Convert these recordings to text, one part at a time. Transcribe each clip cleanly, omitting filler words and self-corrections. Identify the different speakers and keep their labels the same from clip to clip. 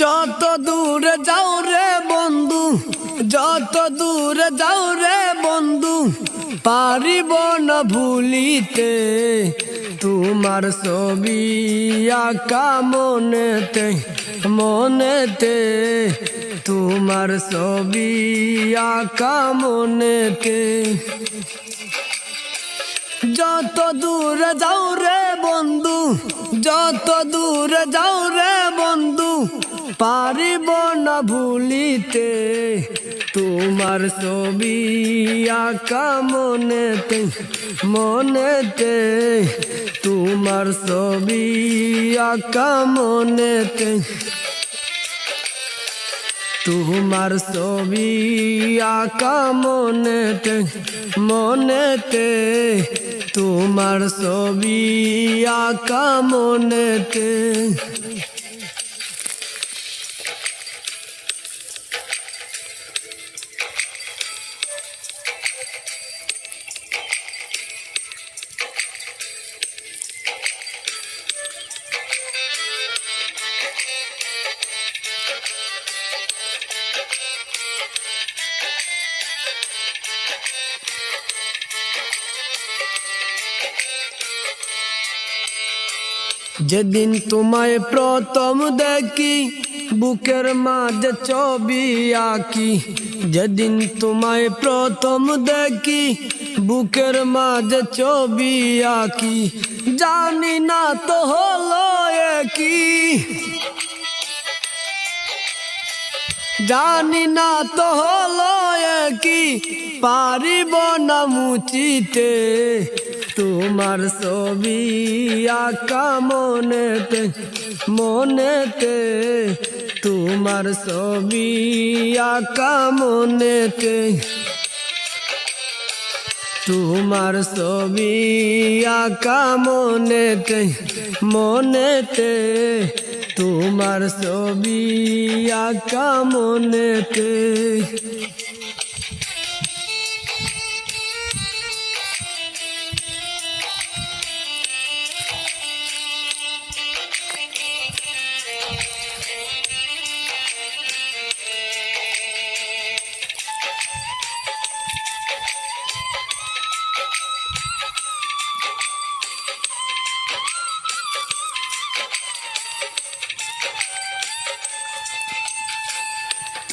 Speaker 1: যত দূরে যাও রে বন্ধু, যত দূরে যাও রে বন্ধু, পারিব না ভুলিতে তোমার ছবি আঁকা মনেতে, মনেতে তোমার ছবি আঁকা মনেতে। যত দূরে যাও রে বন্ধু, যত দূরে যাও রে বন্ধু, পারিব না ভুলিতে তোমার ছবি আঁকা মনেতে, মনেতে তোমার ছবি আঁকা মনেতে। তোমার ছবি আঁকা মনেতে, মনেতে তোমার ছবি আঁকা মনেতে। যেদিন তোমায় প্রথম দেখি বুকের মাঝে ছবি আঁকি, যেদিন তোমায় প্রথম দেখি বুকের মাঝে ছবি আঁকি, জানি না তো হলো কি, জানি না তো হলো কি, পারিব না মুছিতে তোমার ছবি আঁকা মনেতে, মনেতে তোমার ছবি আঁকা মনেতে। তোমার ছবি আঁকা মনেতে, মনেতে তোমার ছবি আঁকা মনেতে।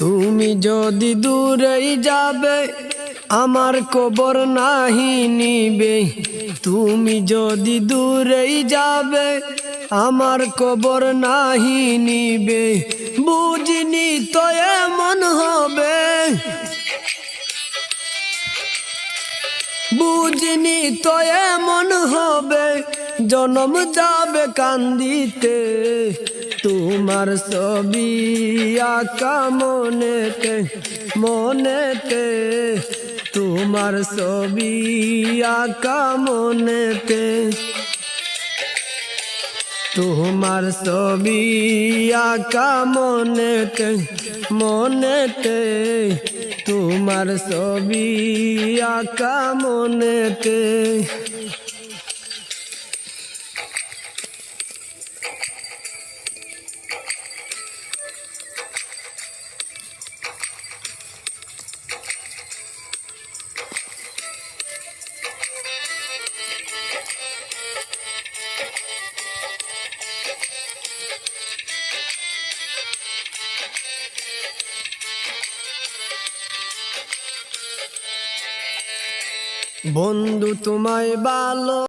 Speaker 1: তুমি যদি দূরেই যাবে আমার খবর নাহি নিবে, তুমি যদি দূরেই যাবে আমার খবর নাহি নিবে, বুঝিনি তো এমন হবে, বুঝিনি তো এমন হবে, জনম যাবে কান্দিতে তোমার ছবি আঁকা মনেতে, মনেতে তোমার ছবি আঁকা মনেতে। তোমার ছবি আঁকা মনেতে, মনেতে তোমার ছবি আঁকা মনেতে। বন্ধু তোমায় ভালো